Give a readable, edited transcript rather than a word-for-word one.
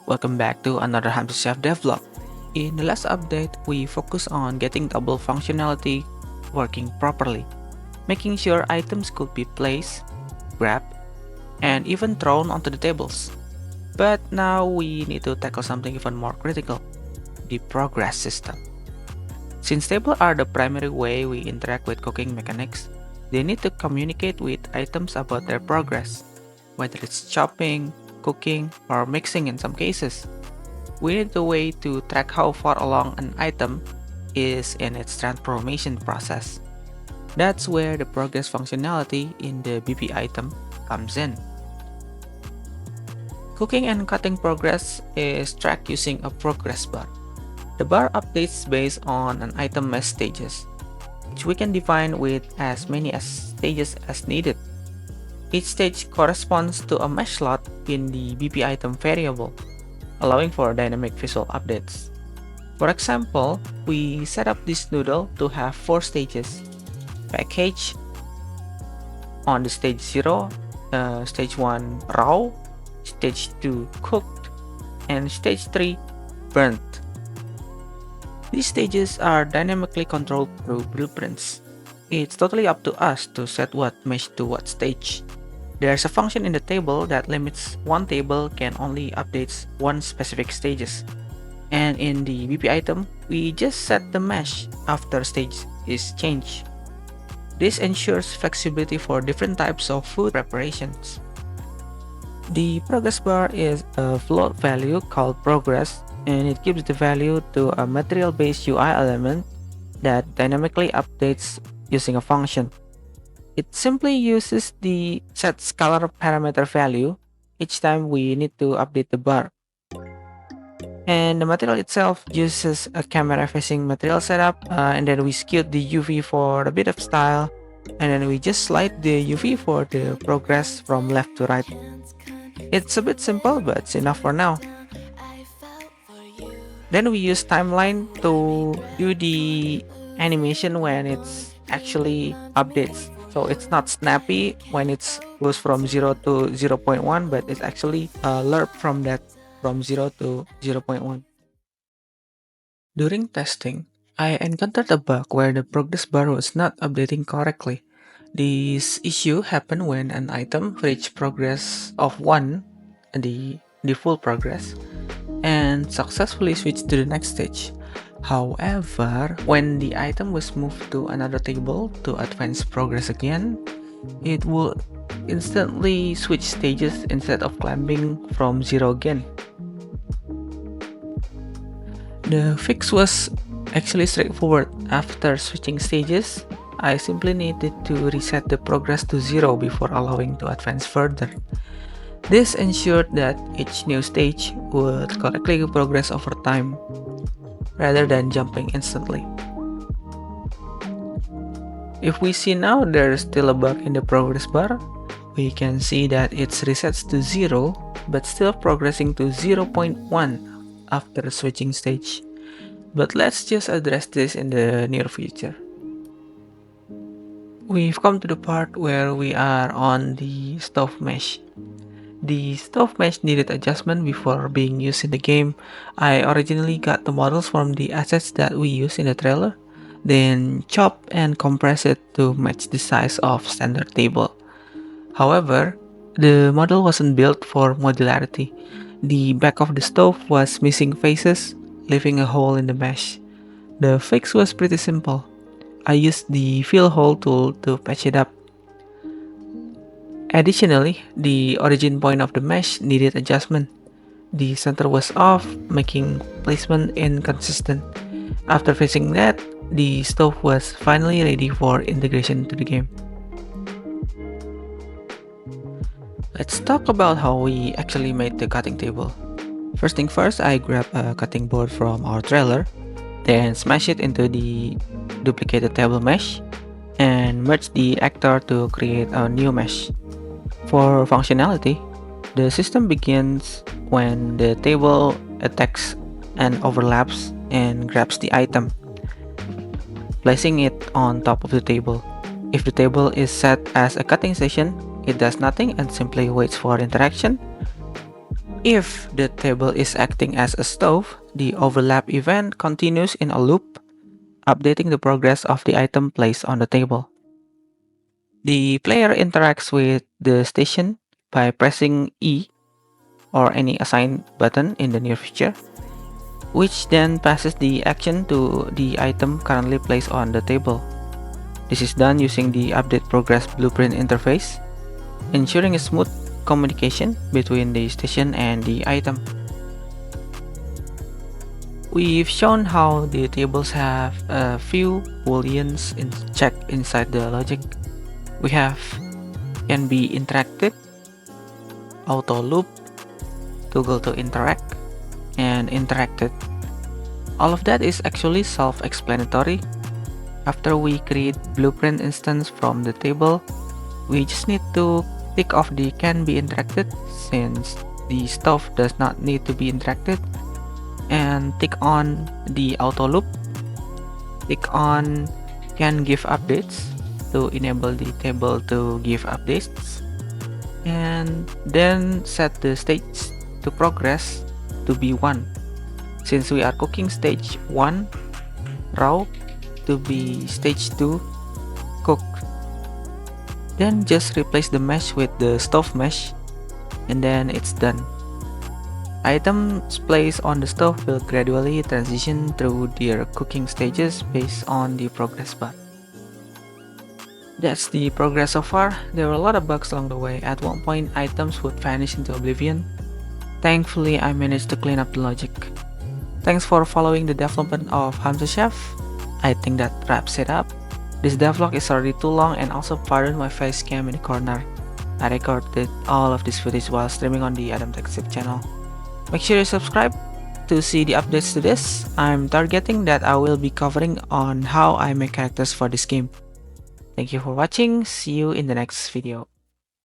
Welcome back to another Hamza Chef devlog. In the last update, we focused on getting table functionality working properly, making sure items could be placed, grabbed, and even thrown onto the tables. But now we need to tackle something even more critical, the progress system. Since tables are the primary way we interact with cooking mechanics, they need to communicate with items about their progress, whether it's chopping, cooking, or mixing in some cases. We need a way to track how far along an item is in its transformation process. That's where the progress functionality in the BP item comes in. Cooking and cutting progress is tracked using a progress bar. The bar updates based on an item mesh stages, which we can define with as many as stages as needed. Each stage corresponds to a mesh slot in the BP item variable, allowing for dynamic visual updates. For example, we set up this noodle to have 4 stages: package on the stage 0, stage 1 raw, stage 2 cooked, and stage 3 burnt. These stages are dynamically controlled through blueprints. It's totally up to us to set what mesh to what stage. There's a function in the table that limits one table can only updates one specific stages. And in the BP item, we just set the mesh after stage is changed. This ensures flexibility for different types of food preparations. The progress bar is a float value called progress, and it gives the value to a material-based UI element that dynamically updates using a function. It simply uses the set scalar parameter value each time we need to update the bar. And the material itself uses a camera facing material setup, and then we skewed the UV for a bit of style, and then we just slide the UV for the progress from left to right. It's a bit simple, but it's enough for now. Then we use timeline to do the animation when it's actually updates. So it's not snappy when it's goes from 0 to 0.1, but it's actually a lerp from that from 0 to 0.1. During testing, I encountered a bug where the progress bar was not updating correctly. This issue happened when an item reached progress of 1, the full progress, and successfully switched to the next stage. However, when the item was moved to another table to advance progress again, it would instantly switch stages instead of climbing from 0 again. The fix was actually straightforward. After switching stages, I simply needed to reset the progress to 0 before allowing to advance further. This ensured that each new stage would correctly progress over time, rather than jumping instantly. If we see now there's still a bug in the progress bar, we can see that it resets to 0 but still progressing to 0.1 after switching stage. But let's just address this in the near future. We've come to the part where we are on the stove mesh. The stove mesh needed adjustment before being used in the game. I originally got the models from the assets that we use in the trailer, then chop and compress it to match the size of standard table. However, the model wasn't built for modularity. The back of the stove was missing faces, leaving a hole in the mesh. The fix was pretty simple. I used the fill hole tool to patch it up. Additionally, the origin point of the mesh needed adjustment. The center was off, making placement inconsistent. After fixing that, the stove was finally ready for integration into the game. Let's talk about how we actually made the cutting table. First thing first, I grabbed a cutting board from our trailer, then smash it into the duplicated table mesh, and merge the actor to create a new mesh. For functionality, the system begins when the table attacks and overlaps and grabs the item, placing it on top of the table. If the table is set as a cutting session, it does nothing and simply waits for interaction. If the table is acting as a stove, the overlap event continues in a loop, updating the progress of the item placed on the table. The player interacts with the station by pressing E or any assigned button in the near future, which then passes the action to the item currently placed on the table. This is done using the Update Progress Blueprint interface, ensuring a smooth communication between the station and the item. We've shown how the tables have a few booleans checked inside the logic. We have can be interacted, auto loop, toggle to interact, and interacted. All of that is actually self-explanatory. After we create blueprint instance from the table, we just need to tick off the can be interacted since the stove does not need to be interacted, and tick on the auto loop, tick on can give updates to enable the table to give updates, and then set the stage to progress to be 1 since we are cooking stage 1 raw to be stage 2 cooked. Then just replace the mesh with the stove mesh, and then it's done. Items placed on the stove will gradually transition through their cooking stages based on the progress bar. That's the progress so far. There were a lot of bugs along the way. At one point, items would vanish into oblivion. Thankfully, I managed to clean up the logic. Thanks for following the development of Hamza Chef. I think that wraps it up. This devlog is already too long, and also pardon my face cam in the corner. I recorded all of this footage while streaming on the Adam Tech Tip channel. Make sure you subscribe to see the updates to this. I'm targeting that I will be covering on how I make characters for this game. Thank you for watching. See you in the next video.